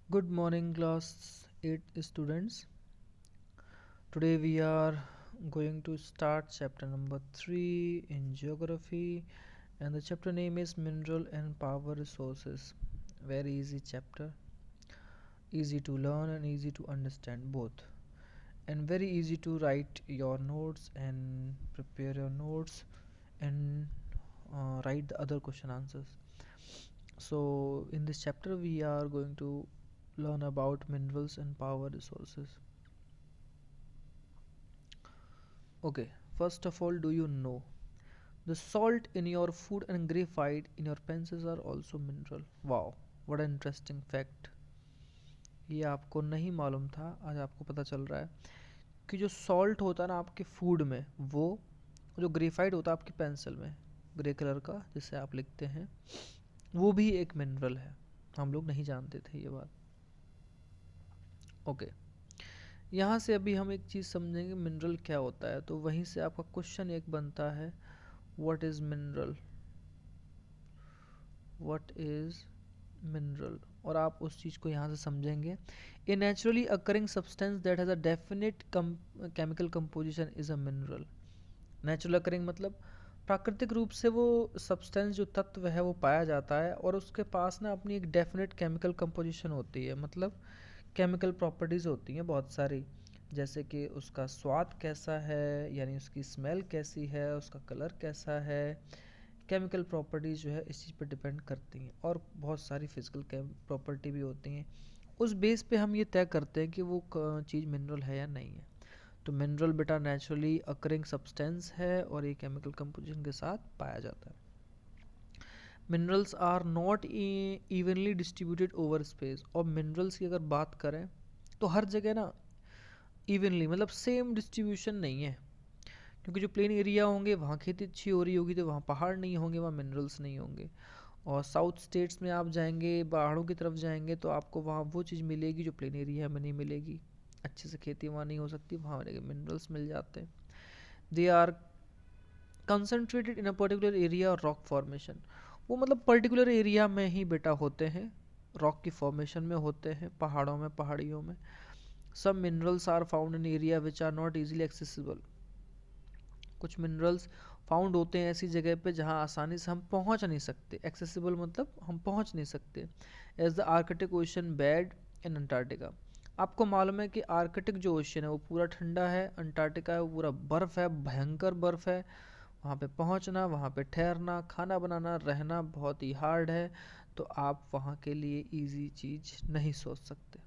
Good morning, class 8 students. Today we are going to start chapter number 3 in geography, and the chapter name is Mineral and Power Resources. Very easy chapter, easy to learn and easy to understand both, and very easy to write your notes and prepare your notes and write the other question answers. So, in this chapter, we are going to learn about minerals and power resources. Okay, first of all, do you know the salt in your food and graphite in your pencils are also mineral? Wow, what an interesting fact. ये आपको नहीं मालूम था, आज आपको पता चल रहा है कि जो सॉल्ट होता है ना आपके फूड में, वो जो ग्रेफाइट होता है आपकी पेंसिल में, ग्रे कलर का जिसे आप लिखते हैं, वो भी एक मिनरल है। हम लोग नहीं जानते थे ये बात। ओके, यहाँ से अभी हम एक चीज़ समझेंगे मिनरल क्या होता है, तो वहीं से आपका क्वेश्चन एक बनता है, what is mineral, what is mineral, और आप उस चीज़ को यहाँ से समझेंगे। A naturally occurring substance that has a definite chemical composition is a mineral. Natural occurring मतलब प्राकृतिक रूप से वो सब्सटेंस जो तत्व है वो पाया जाता है और उसके पास ना अपनी एक डेफिनेट केमिकल कंपोजिशन होती है, मतलब केमिकल प्रॉपर्टीज़ होती हैं बहुत सारी, जैसे कि उसका स्वाद कैसा है, यानी उसकी स्मेल कैसी है, उसका कलर कैसा है। केमिकल प्रॉपर्टीज़ जो है इस चीज़ पर डिपेंड करती हैं, और बहुत सारी फिजिकल प्रॉपर्टी भी होती हैं। उस बेस पे हम ये तय करते हैं कि वो चीज़ मिनरल है या नहीं है। तो मिनरल बेटा नेचुरली अकरिंग सब्सटेंस है और ये केमिकल कंपोजिशन के साथ पाया जाता है। Minerals are not evenly distributed over space, और मिनरल्स की अगर बात करें तो हर जगह ना इवनली मतलब सेम डिस्ट्रीब्यूशन नहीं है, क्योंकि जो प्लेन एरिया होंगे वहाँ खेती अच्छी हो रही होगी तो वहाँ पहाड़ नहीं होंगे, वहाँ मिनरल्स नहीं होंगे। और साउथ स्टेट्स में आप जाएंगे, पहाड़ों की तरफ जाएंगे तो आपको वहाँ वो चीज़ मिलेगी जो प्लेन एरिया में नहीं मिलेगी, अच्छे से खेती वहाँ नहीं हो सकती, वहाँ मिनरल्स मिल जाते हैं। They are concentrated in a particular area rock formation, वो मतलब पर्टिकुलर एरिया में ही बेटा होते हैं, रॉक की फॉर्मेशन में होते हैं, पहाड़ों में, पहाड़ियों में। सब minerals are found in area which are not easily accessible, कुछ मिनरल्स फाउंड होते हैं ऐसी जगह पे जहाँ आसानी से हम पहुँच नहीं सकते, एक्सेसिबल मतलब हम पहुँच नहीं सकते, as the Arctic ocean bed in Antarctica. आपको मालूम है कि आर्कटिक जो ओशन है वो पूरा ठंडा है, अंटार्कटिका है वो पूरा बर्फ़ है, भयंकर बर्फ़ है, वहाँ पे पहुँचना, वहाँ पे ठहरना, खाना बनाना, रहना बहुत ही हार्ड है, तो आप वहाँ के लिए इजी चीज़ नहीं सोच सकते।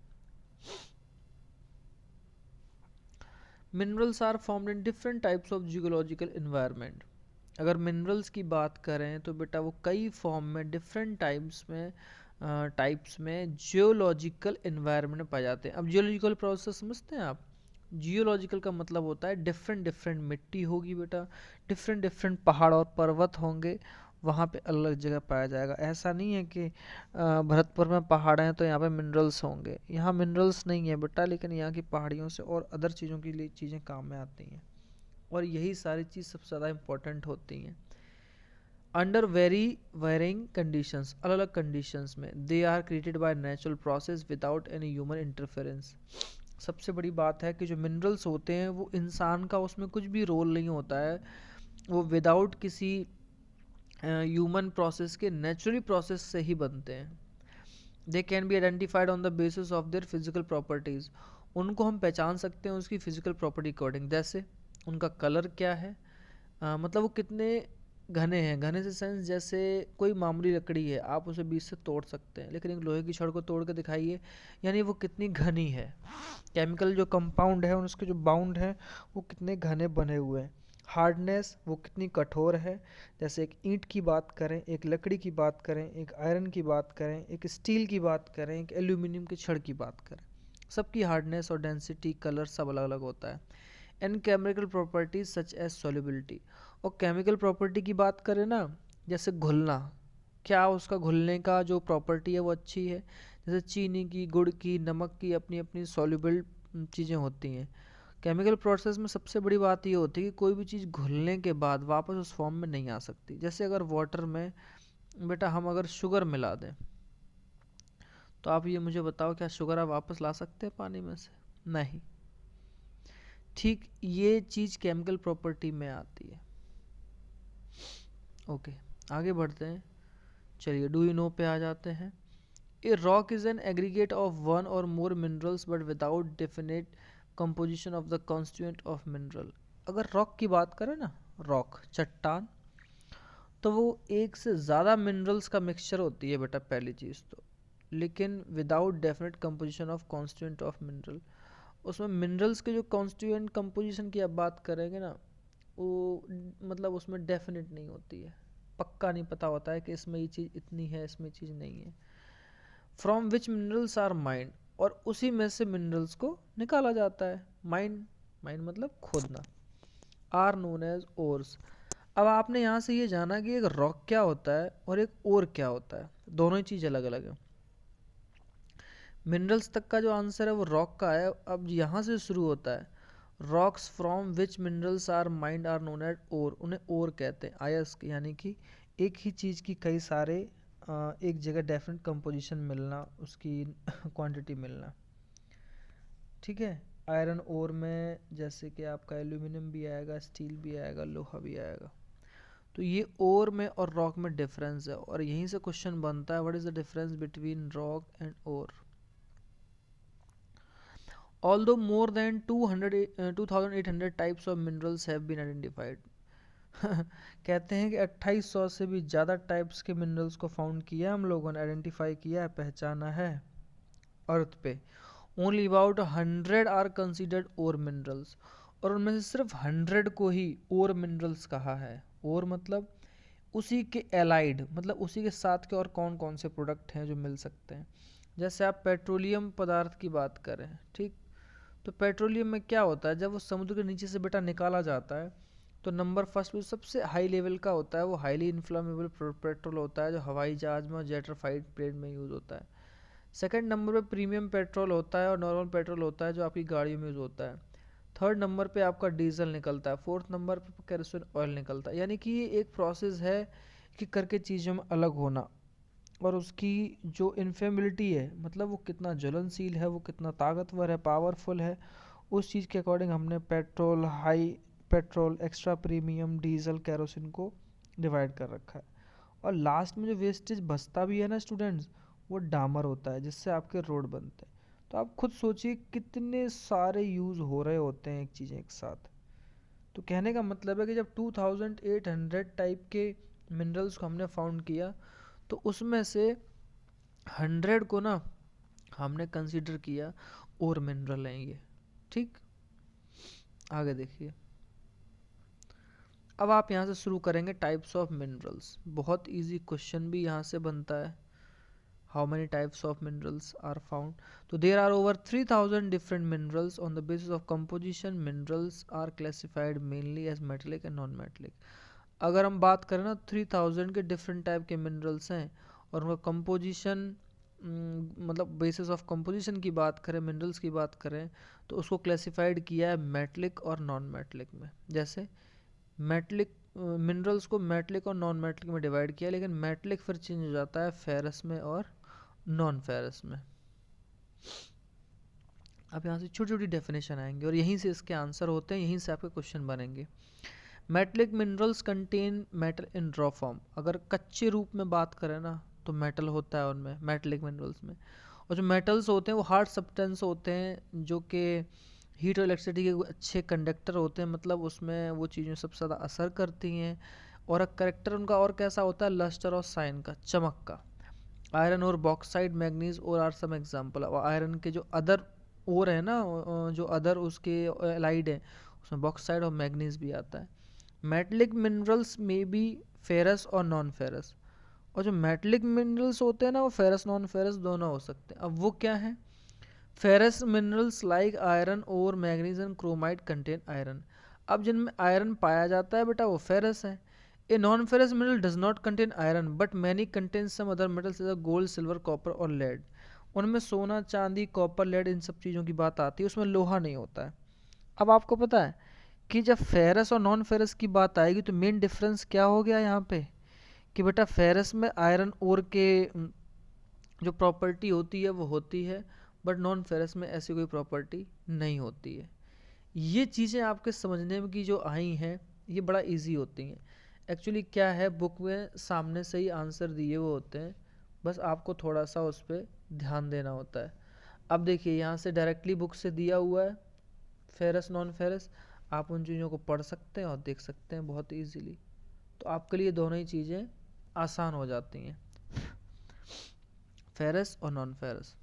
Minerals are formed in different types of geological environment. अगर मिनरल्स की बात करें तो बेटा वो कई फॉर्म में, डिफरेंट टाइप्स में जियोलॉजिकल इन्वायरमेंट में पाए जाते हैं। अब जियोलॉजिकल प्रोसेस समझते हैं आप? जियोलॉजिकल का मतलब होता है डिफरेंट डिफरेंट मिट्टी होगी बेटा, डिफरेंट डिफरेंट पहाड़ और पर्वत होंगे, वहाँ पे अलग जगह पाया जाएगा। ऐसा नहीं है कि भरतपुर में पहाड़ हैं तो यहाँ पे मिनरल्स होंगे, यहाँ मिनरल्स नहीं है बेटा, लेकिन यहाँ की पहाड़ियों से और अदर चीज़ों के लिए चीज़ें काम में आती हैं, और यही सारी चीज़ सबसे ज़्यादा इम्पोर्टेंट होती हैं। अंडर वेरी वेरिंग कंडीशंस, अलग अलग कंडीशंस में, they are created by natural process without any human interference. सबसे बड़ी बात है कि जो मिनरल्स होते हैं वो इंसान का उसमें कुछ भी रोल नहीं होता है, वो विदाउट किसी ह्यूमन प्रोसेस के नेचुरली प्रोसेस से ही बनते हैं। They can be identified on the basis of their physical properties, उनको हम पहचान सकते हैं उसकी फिजिकल प्रॉपर्टी अकॉर्डिंग, जैसे उनका कलर क्या है, मतलब वो कितने घने हैं, घने से सेंस जैसे कोई मामूली लकड़ी है आप उसे बीच से तोड़ सकते हैं, लेकिन एक लोहे की छड़ को तोड़ के दिखाइए, यानी वो कितनी घनी है, केमिकल जो कंपाउंड है उसके जो बाउंड है वो कितने घने बने हुए हैं। हार्डनेस वो कितनी कठोर है, जैसे एक ईंट की बात करें, एक लकड़ी की बात करें, एक आयरन की बात करें, एक स्टील की बात करें, एक एल्यूमिनियम की छड़ की बात करें, सबकी हार्डनेस और डेंसिटी, कलर सब अलग अलग होता है। And chemical properties such as solubility, और केमिकल प्रॉपर्टी की बात करें ना, जैसे घुलना, क्या उसका घुलने का जो प्रॉपर्टी है वो अच्छी है, जैसे चीनी की, गुड़ की, नमक की अपनी अपनी सॉल्युबल चीज़ें होती हैं। केमिकल प्रोसेस में सबसे बड़ी बात ये होती है कि कोई भी चीज़ घुलने के बाद वापस उस फॉर्म में नहीं आ सकती। जैसे अगर वाटर में बेटा हम अगर शुगर मिला दें तो आप ये मुझे बताओ, क्या शुगर आप वापस ला सकते हैं पानी में से? नहीं। ठीक ये चीज़ केमिकल प्रॉपर्टी में आती है। ओके, आगे बढ़ते हैं। चलिए डू यू नो पे आ जाते हैं। A rock is an aggregate of one or more minerals but without definite composition of the constituent of mineral. अगर रॉक की बात करें ना, रॉक चट्टान, तो वो एक से ज़्यादा मिनरल्स का मिक्सचर होती है बेटा, पहली चीज़ तो। लेकिन without definite composition of constituent of mineral, उसमें मिनरल्स के जो कॉन्स्टिट्यूएंट कंपोजिशन की आप बात करेंगे ना, वो मतलब उसमें डेफिनेट नहीं होती है, पक्का नहीं पता होता है कि इसमें ये चीज़ इतनी है, इसमें चीज़ नहीं है। From which minerals are mined, और उसी में से मिनरल्स को निकाला जाता है। माइंड, माइंड मतलब खोदना। Are known as ores. अब आपने यहाँ से ये जाना कि एक रॉक क्या होता है और एक ओर क्या होता है, दोनों ही चीज़ अलग अलग है। मिनरल्स तक का जो आंसर है वो रॉक का है। अब यहाँ से शुरू होता है, rocks from which minerals are mined are known as ore, उन्हें ओर कहते हैं। अयस्क यानी कि एक ही चीज़ की कई सारे एक जगह डेफिनेट कंपोजिशन मिलना, उसकी क्वांटिटी मिलना। ठीक है, आयरन ओर में जैसे कि आपका एल्यूमिनियम भी आएगा, स्टील भी आएगा, लोहा भी आएगा। तो ये ओर में और रॉक में डिफरेंस है, और यहीं से क्वेश्चन बनता है, what is the difference between rock and ore. Although more than 2,800 types of minerals have been identified. कहते हैं कि 2800 से भी ज़्यादा टाइप्स के मिनरल्स को फाउंड किया, हम लोगों ने आइडेंटिफाई किया है, पहचाना है अर्थ पे। Only about 100 are considered ore minerals, और उनमें से सिर्फ 100 को ही ओर मिनरल्स कहा है। ओर मतलब उसी के एलाइड, मतलब उसी के साथ के और कौन कौन से प्रोडक्ट हैं जो मिल सकते हैं। जैसे आप पेट्रोलियम पदार्थ की बात करें, ठीक, तो पेट्रोलियम में क्या होता है, जब वो समुद्र के नीचे से बेटा निकाला जाता है, तो नंबर फर्स्ट पे सबसे हाई लेवल का होता है वो हाईली इन्फ्लामेबल पेट्रोल होता है, जो हवाई जहाज में और जेटर फाइट प्लेन में यूज़ होता है। सेकंड नंबर पे प्रीमियम पेट्रोल होता है और नॉर्मल पेट्रोल होता है जो आपकी गाड़ियों में यूज़ होता है। थर्ड नंबर पे आपका डीजल निकलता है। फोर्थ नंबर पे केरोसिन ऑयल निकलता है। यानी कि ये एक प्रोसेस है कि करके चीज़ों में अलग होना, और उसकी जो इन्फेमिलिटी है, मतलब वो कितना ज्वलनशील है, वो कितना ताकतवर है, पावरफुल है, उस चीज़ के अकॉर्डिंग हमने petrol, high petrol, extra premium, diesel, kerosene को डिवाइड कर रखा है। और लास्ट में जो वेस्टेज बचता भी है ना स्टूडेंट्स, वो डामर होता है, जिससे आपके रोड बनते हैं। तो आप खुद सोचिए कितने सारे यूज़ हो रहे होते हैं एक चीज़ें एक साथ। तो कहने का मतलब है कि जब 2800 टाइप के मिनरल्स को हमने फाउंड किया, तो उसमें से 100 को ना हमने कंसीडर किया और मिनरल हैं ये। ठीक, आगे देखिए। अब आप यहाँ से शुरू करेंगे टाइप्स ऑफ मिनरल्स। बहुत इजी क्वेश्चन भी यहाँ से बनता है, how many types of minerals are found. तो there are over 3000 different minerals on the basis of composition. Minerals are classified mainly as metallic and non metallic. अगर हम बात करें ना, 3000 के डिफरेंट टाइप के मिनरल्स हैं, और उनका कंपोजिशन मतलब बेसिस ऑफ कंपोजिशन की बात करें, मिनरल्स की बात करें, तो उसको क्लासिफाइड किया है मेटलिक और नॉन मेटलिक में। जैसे मेटलिक मिनरल्स को मेटलिक और नॉन मेटलिक में डिवाइड किया, लेकिन मेटलिक फिर चेंज हो जाता है फेरस में और नॉन फेरस में। अब यहाँ से छोटी छोटी डेफिनेशन आएंगे और यहीं से इसके आंसर होते हैं, यहीं से आपके क्वेश्चन बनेंगे। मेटलिक मिनरल्स कंटेन मेटल इन रॉ फॉर्म। अगर कच्चे रूप में बात करें ना, तो मेटल होता है उनमें, मेटलिक मिनरल्स में। और जो मेटल्स होते हैं वो हार्ड सब्सटेंस होते हैं, जो कि हीट और इलेक्ट्रिसिटी के अच्छे कंडक्टर होते हैं, मतलब उसमें वो चीज़ें सबसे ज़्यादा असर करती हैं। और एक करेक्टर उनका और कैसा होता है, लस्टर और साइन का, चमक का। आयरन और बॉक्साइड, मैग्नीज और आर सम एग्जाम्पल। और आयरन के जो अदर और है ना, जो अदर उसके एलाइड है, उसमें बॉक्साइड और मैग्नीज भी आता है। मेटलिक मिनरल्स में बी फेरस और नॉन फेरस। और जो मेटलिक मिनरल्स होते हैं ना, वो फेरस नॉन फेरस दोनों हो सकते हैं। अब वो क्या है, फेरस मिनरल्स लाइक आयरन और मैग्नीज एंड क्रोमाइड कंटेन आयरन। अब जिनमें आयरन पाया जाता है बेटा, वो फेरस है। A non ferrous mineral does not contain iron but many contain some other metals जैसे गोल्ड, सिल्वर, कॉपर और लेड। उनमें सोना, चांदी, कॉपर, लेड, इन सब चीज़ों की बात आती है, उसमें लोहा नहीं होता है। अब आपको पता है कि जब फेरस और नॉन फेरस की बात आएगी, तो मेन डिफरेंस क्या हो गया यहाँ पे, कि बेटा फेरस में आयरन ओर के जो प्रॉपर्टी होती है वो होती है, बट नॉन फेरस में ऐसी कोई प्रॉपर्टी नहीं होती है। ये चीज़ें आपके समझने में की जो आई हैं ये बड़ा इजी होती हैं। एक्चुअली क्या है, बुक में सामने से ही आंसर दिए हुए होते हैं, बस आपको थोड़ा सा उस पर ध्यान देना होता है। अब देखिए यहाँ से डायरेक्टली बुक से दिया हुआ है फेरस नॉन फेरस, आप उन चीज़ों को पढ़ सकते हैं और देख सकते हैं बहुत ईजीली। तो आपके लिए दोनों ही चीज़ें आसान हो जाती हैं, फेरस और नॉन फेरस।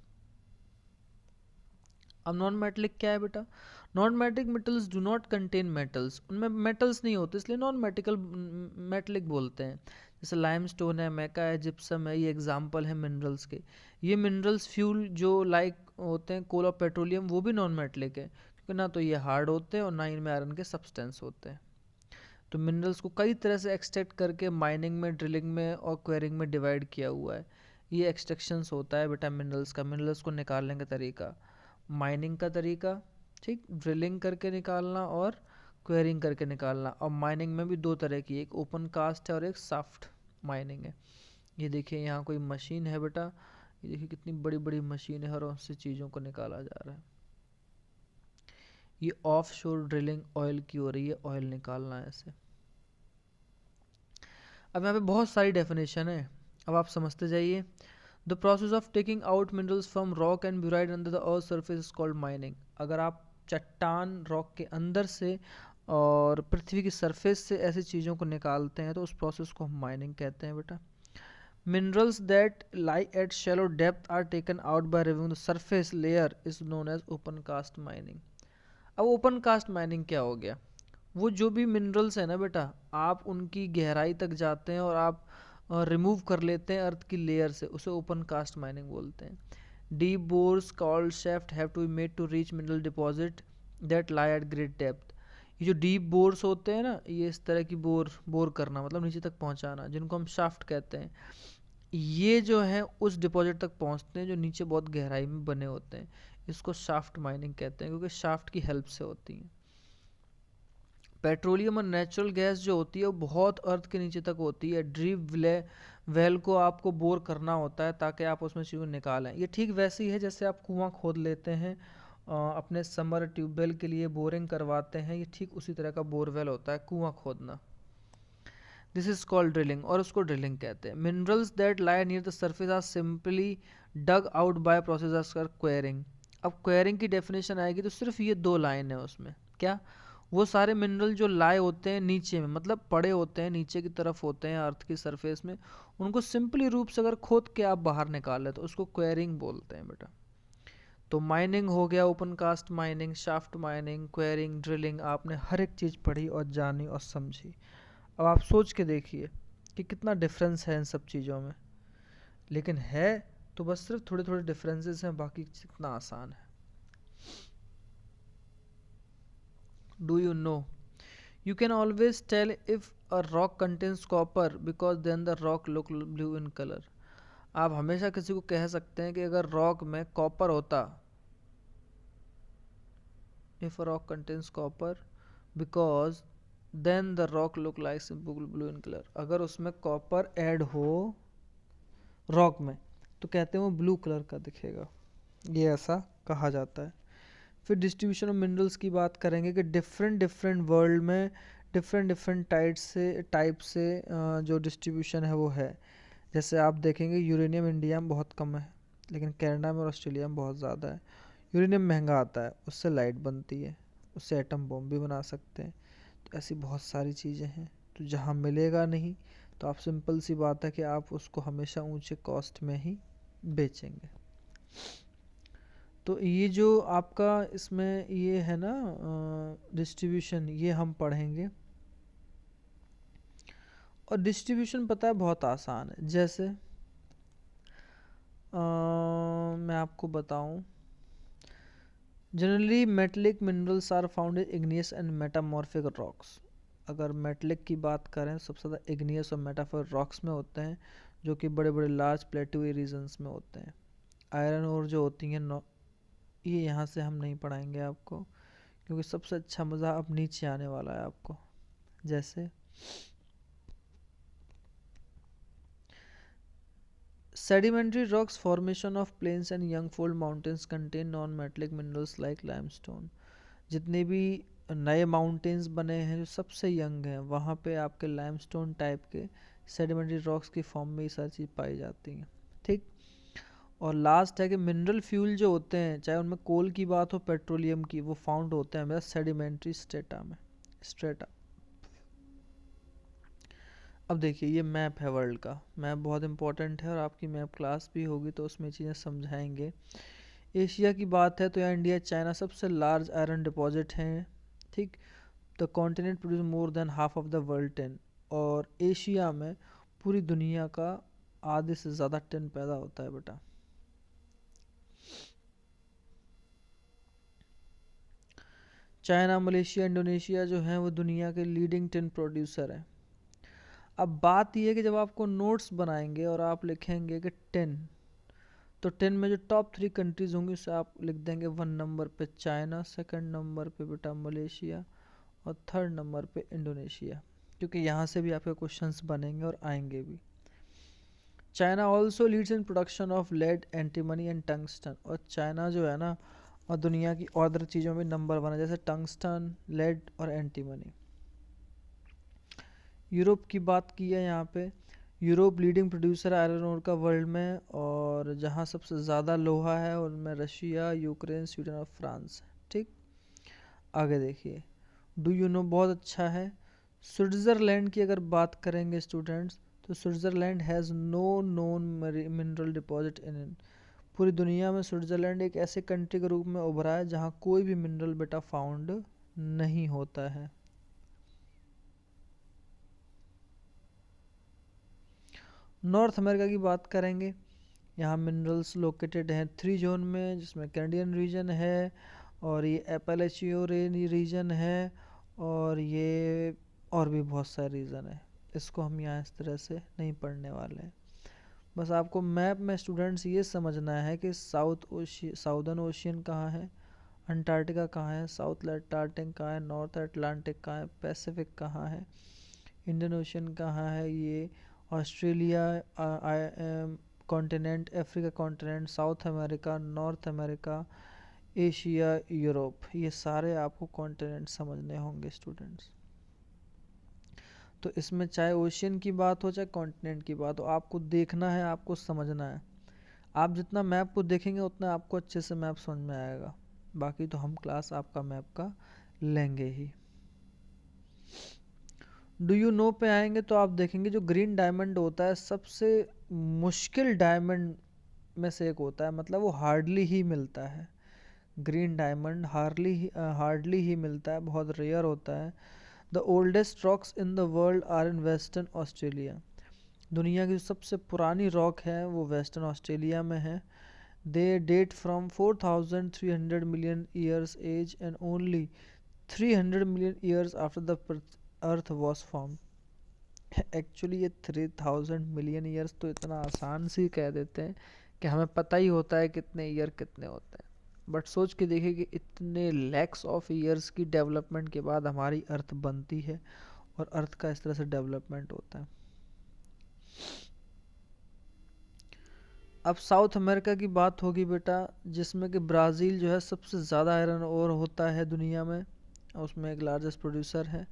अब नॉन मेटलिक क्या है बेटा? Non metallic metals do not contain metals, उनमें मेटल्स नहीं होते इसलिए नॉन मेटिकल मेटलिक बोलते हैं। जैसे लाइमस्टोन है, मैका है, जिप्सम है, ये एग्जांपल है मिनरल्स के। ये मिनरल्स फ्यूल जो लाइक होते हैं कोल और पेट्रोलियम, वो भी नॉन मेटलिक है क्योंकि ना तो ये हार्ड होते हैं और ना इनमें आयरन के सब्सटेंस होते हैं। तो मिनरल्स को कई तरह से एक्सट्रैक्ट करके माइनिंग में, ड्रिलिंग में और क्वेरिंग में डिवाइड किया हुआ है। ये एक्सट्रैक्शंस होता है बेटा मिनरल्स का, मिनरल्स को निकालने का तरीका, माइनिंग का तरीका, ठीक, ड्रिलिंग करके निकालना और क्वेरिंग करके निकालना। और माइनिंग में भी दो तरह की, एक ओपन कास्ट है और एक सॉफ्ट माइनिंग है। ये देखिए यहाँ कोई मशीन है बेटा, ये देखिए कितनी बड़ी बड़ी मशीन है और उससे चीज़ों को निकाला जा रहा है। ये ऑफ शोर ड्रिलिंग ऑयल की हो रही है, ऑयल निकालना है ऐसे। अब यहाँ पे बहुत सारी डेफिनेशन है, अब आप समझते जाइए। The process of taking out minerals from rock and buried under the earth surface is called mining. अगर आप चट्टान रॉक के अंदर से और पृथ्वी की सरफेस से ऐसी चीज़ों को निकालते हैं तो उस प्रोसेस को हम माइनिंग कहते हैं बेटा। Minerals that lie at shallow depth are taken out by removing the surface layer is known as open cast mining. अब ओपन कास्ट माइनिंग क्या हो गया? वो जो भी मिनरल्स है ना बेटा, आप उनकी गहराई तक जाते हैं और आप रिमूव कर लेते हैं अर्थ की लेयर से, उसे ओपन कास्ट माइनिंग बोलते हैं। Deep bores called shaft have to be made to reach mineral deposit that lie at great depth. ये जो डीप बोर्स होते हैं ना, ये इस तरह की बोर करना मतलब नीचे तक पहुंचाना, जिनको हम शाफ्ट कहते हैं, ये जो है उस डिपॉजिट तक पहुंचते हैं जो नीचे बहुत गहराई में बने होते हैं। इसको शाफ्ट माइनिंग कहते हैं क्योंकि शाफ्ट की हेल्प से होती है। पेट्रोलियम और नेचुरल गैस जो होती है वो बहुत अर्थ के नीचे तक होती है। ड्रीप वेल को आपको बोर करना होता है ताकि आप उसमें चीज़ें निकालें। ये ठीक वैसे ही है जैसे आप कुआं खोद लेते हैं, अपने समर ट्यूबवेल के लिए बोरिंग करवाते हैं, ये ठीक उसी तरह का बोरवेल होता है कुआं खोदना। दिस इज कॉल्ड ड्रिलिंग और उसको ड्रिलिंग कहते हैं। Minerals that lie near the surface are simply dug out by process quarrying. अब क्वेरिंग की डेफिनेशन आएगी तो सिर्फ ये दो लाइन है उसमें, क्या? वो सारे मिनरल जो लाए होते हैं नीचे में, मतलब पड़े होते हैं नीचे की तरफ होते हैं अर्थ की सरफेस में, उनको सिंपली रूप से अगर खोद के आप बाहर निकाले तो उसको क्वेरिंग बोलते हैं बेटा। तो माइनिंग हो गया, open cast mining, shaft mining, quarrying, drilling, आपने हर एक चीज़ पढ़ी और जानी और समझी। अब आप सोच के देखिए कि कितना डिफरेंस है इन सब चीज़ों में, लेकिन है तो बस सिर्फ थोड़े थोड़े डिफरेंसेस हैं, बाकी कितना आसान है। Do you know you can always tell if a rock contains copper because then the rock look blue in color। आप हमेशा किसी को कह सकते हैं कि अगर रॉक में कॉपर होता, if a rock contains copper because then the rock look like blue in color। अगर उसमें कॉपर ऐड हो रॉक में तो कहते हैं वो ब्लू कलर का दिखेगा, ये ऐसा कहा जाता है। फिर डिस्ट्रीब्यूशन ऑफ मिनरल्स की बात करेंगे कि डिफरेंट डिफरेंट वर्ल्ड में डिफरेंट डिफरेंट टाइप से जो डिस्ट्रीब्यूशन है वो है। जैसे आप देखेंगे यूरेनियम इंडिया में बहुत कम है, लेकिन कनाडा में और ऑस्ट्रेलिया में बहुत ज़्यादा है। यूरेनियम महंगा आता है, उससे लाइट बनती है, उससे एटम बम भी बना सकते हैं। तो ऐसी बहुत सारी चीज़ें हैं, तो जहाँ मिलेगा नहीं तो आप सिंपल सी बात है कि आप उसको हमेशा ऊंचे कॉस्ट में ही बेचेंगे। तो ये जो आपका इसमें ये है ना डिस्ट्रीब्यूशन, ये हम पढ़ेंगे। और डिस्ट्रीब्यूशन पता है बहुत आसान है। जैसे मैं आपको बताऊं, generally metallic minerals are found in igneous and metamorphic rocks. अगर मेटलिक की बात करें सबसे ज़्यादा इग्नियस और मेटामॉर्फिक रॉक्स में होते हैं, जो कि बड़े बड़े लार्ज प्लेट्यू रीजन्स में होते हैं। आयरन और जो होती हैं ये यहाँ से हम नहीं पढ़ाएंगे आपको, क्योंकि सबसे अच्छा मज़ा अब नीचे आने वाला है आपको। जैसे Sedimentary rocks formation of plains and young fold mountains contain non-metallic minerals like limestone. जितने भी नए माउंटेन्स बने हैं जो सबसे यंग हैं वहाँ पे आपके लाइमस्टोन टाइप के सेडिमेंट्री रॉक्स की फॉर्म में ये सारी चीज़ पाई जाती हैं। ठीक। और लास्ट है कि मिनरल फ्यूल जो होते हैं चाहे उनमें कोल की बात हो पेट्रोलियम की वो फाउंड होते हैं हमें सेडिमेंट्री स्ट्रेटा में स्ट्रेटा। अब देखिए ये मैप है वर्ल्ड का। मैप बहुत इंपॉर्टेंट है और आपकी मैप क्लास भी होगी तो उसमें चीज़ें समझाएंगे। एशिया की बात है तो यहाँ इंडिया चाइना सबसे लार्ज आयरन डिपॉजिट हैं। ठीक। The continent produce more than half of the world tin. और एशिया में पूरी दुनिया का आधे से ज़्यादा टिन पैदा होता है बेटा। चाइना मलेशिया इंडोनेशिया जो है वो दुनिया के लीडिंग टिन प्रोड्यूसर है। अब बात यह है कि जब आपको नोट्स बनाएंगे और आप लिखेंगे कि टिन तो 10 में जो टॉप 3 कंट्रीज होंगी उसे आप लिख देंगे 1 नंबर पे चाइना, सेकंड नंबर पे बेटा मलेशिया और थर्ड नंबर पे इंडोनेशिया, क्योंकि यहाँ से भी आपके क्वेश्चंस बनेंगे और आएंगे भी। China also leads in production of lead antimony and tungsten. और चाइना जो है ना और दुनिया की और अदर चीज़ों में नंबर 1 है जैसे टंगस्टन, लेड और एंटीमनी। यूरोप की बात की है यहाँ पे। Europe leading producer iron ore का वर्ल्ड में और जहाँ सबसे ज़्यादा लोहा है उनमें रशिया, यूक्रेन, स्वीडन और फ्रांस है। ठीक। आगे देखिए डू यू नो बहुत अच्छा है। स्विट्ज़रलैंड की अगर बात करेंगे स्टूडेंट्स तो Switzerland has no known mineral deposit in it. पूरी दुनिया में स्विट्ज़रलैंड एक ऐसे कंट्री के रूप में उभरा है जहाँ कोई भी मिनरल बेटा फाउंड नहीं होता है। नॉर्थ अमेरिका की बात करेंगे। यहाँ मिनरल्स लोकेटेड हैं 3 जोन में जिसमें कैनेडियन रीजन है और ये एपेलेचियो रीजन है और ये और भी बहुत सारे रीजन है। इसको हम यहाँ इस तरह से नहीं पढ़ने वाले हैं। बस आपको मैप में स्टूडेंट्स ये समझना है कि साउदर्न ओशियन कहाँ है, अंटार्कटिका कहाँ है, साउथ अटलांटिक कहाँ है, नॉर्थ अटलांटिक कहाँ है, पैसिफिक कहाँ है, इंडियन ओशियन कहाँ है, ये Australia continent, Africa continent, south America, north America, Asia, Europe, ये सारे आपको कॉन्टिनेंट समझने होंगे स्टूडेंट्स। तो इसमें चाहे ओशियन की बात हो चाहे कॉन्टिनेंट की बात हो आपको देखना है, आपको समझना है। आप जितना मैप को देखेंगे उतना आपको अच्छे से मैप समझ में आएगा। बाकी तो हम क्लास आपका मैप का लेंगे ही। डू यू नो पे आएंगे तो आप देखेंगे जो ग्रीन डायमंड होता है सबसे मुश्किल डायमंड में से एक होता है, मतलब वो हार्डली ही मिलता है। ग्रीन डायमंड हार्डली ही मिलता है, बहुत रेयर होता है। The oldest rocks in the world are in western Australia. दुनिया की सबसे पुरानी रॉक है वो वेस्टर्न ऑस्ट्रेलिया में है। They date from 4300 million years age and only 300 million years after the earth was form. Actually ये 3000 मिलियन ईयर्स तो इतना आसान से कह देते हैं कि हमें पता ही होता है कितने ईयर कितने होते हैं, बट सोच के देखिए कि इतने लैक्स ऑफ ईयर्स की डेवलपमेंट के बाद हमारी अर्थ बनती है और अर्थ का इस तरह से डेवलपमेंट होता है। अब साउथ अमेरिका की बात होगी बेटा जिसमें कि ब्राज़ील जो है सबसे ज़्यादा आयरन ओर होता है दुनिया में, उसमें एक लार्जेस्ट प्रोड्यूसर है।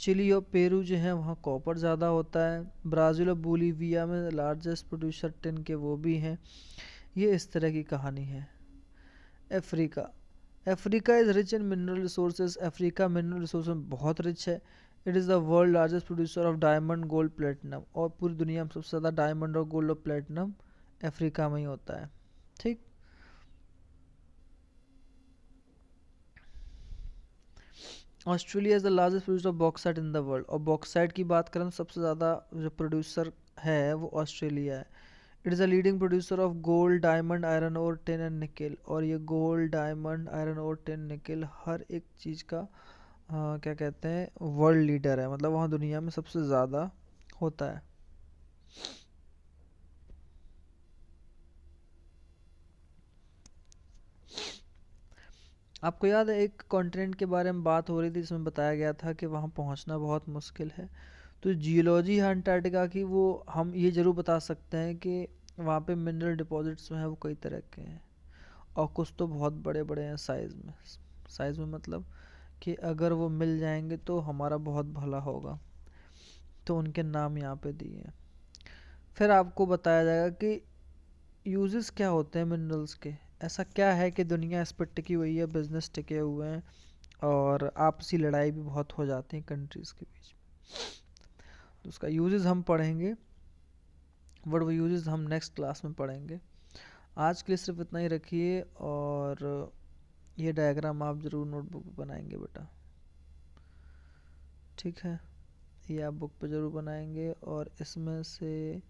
चिली और पेरू जो है वहाँ कॉपर ज़्यादा होता है। ब्राज़ील और बोलीविया में लार्जेस्ट प्रोड्यूसर टिन के वो भी हैं। ये इस तरह की कहानी है। Africa, Africa is rich in mineral resources. Africa mineral resource में बहुत रिच है। It is the world largest producer of diamond, gold, platinum. और पूरी दुनिया में सबसे ज़्यादा डायमंड और गोल्ड और प्लेटिनम अफ्रीका में ही होता है। ठीक। Australia is the largest producer of bauxite in the world. और बॉक्साइट की बात करें तो सबसे ज़्यादा जो प्रोड्यूसर है वो ऑस्ट्रेलिया है। It is a leading producer of gold, diamond, iron और टिन एंड निकल। और ये गोल्ड, डायमंड, आयरन और टिन, निकल हर एक चीज़ का क्या कहते हैं वर्ल्ड लीडर है, मतलब वहाँ दुनिया में सबसे ज़्यादा होता है। आपको याद है एक कॉन्टिनेंट के बारे में बात हो रही थी जिसमें बताया गया था कि वहाँ पहुँचना बहुत मुश्किल है। तो जियोलॉजी है अंटार्कटिका की वो हम ये ज़रूर बता सकते हैं कि वहाँ पे मिनरल डिपॉजिट्स जो हैं वो कई तरह के हैं, और कुछ तो बहुत बड़े बड़े हैं साइज़ में मतलब कि अगर वो मिल जाएंगे तो हमारा बहुत भला होगा, तो उनके नाम यहाँ पे दिए हैं। फिर आपको बताया जाएगा कि यूजेस क्या होते हैं मिनरल्स के, ऐसा क्या है कि दुनिया इस पर टिकी हुई है, बिजनेस टिके हुए हैं, और आपसी लड़ाई भी बहुत हो जाती है कंट्रीज़ के बीच में। तो उसका यूजेस हम पढ़ेंगे, बट वो यूजेस हम नेक्स्ट क्लास में पढ़ेंगे। आज के लिए सिर्फ इतना ही रखिए, और ये डायग्राम आप ज़रूर नोटबुक पे बनाएंगे बेटा, ठीक है, ये आप बुक पे ज़रूर बनाएंगे। और इसमें से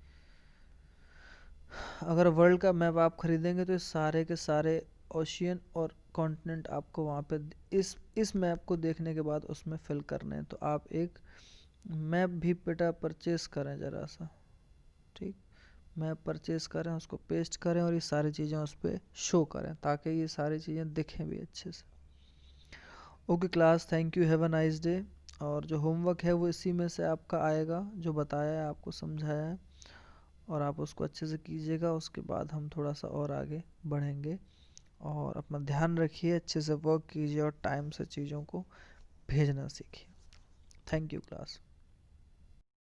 अगर वर्ल्ड का मैप आप खरीदेंगे तो इस सारे के सारे ओशियन और कॉन्टिनेंट आपको वहाँ पे इस मैप को देखने के बाद उसमें फिल करने हैं। तो आप एक मैप भी बेटा परचेस करें ज़रा सा, ठीक, मैप परचेस करें, उसको पेस्ट करें और ये सारी चीज़ें उस पर शो करें ताकि ये सारी चीज़ें दिखें भी अच्छे से। Okay class, thank you, have a nice day. और जो होमवर्क है वो इसी में से आपका आएगा, जो बताया है आपको समझाया है, और आप उसको अच्छे से कीजिएगा। उसके बाद हम थोड़ा सा और आगे बढ़ेंगे, और अपना ध्यान रखिए, अच्छे से वर्क कीजिए और टाइम से चीज़ों को भेजना सीखिए। Thank you class.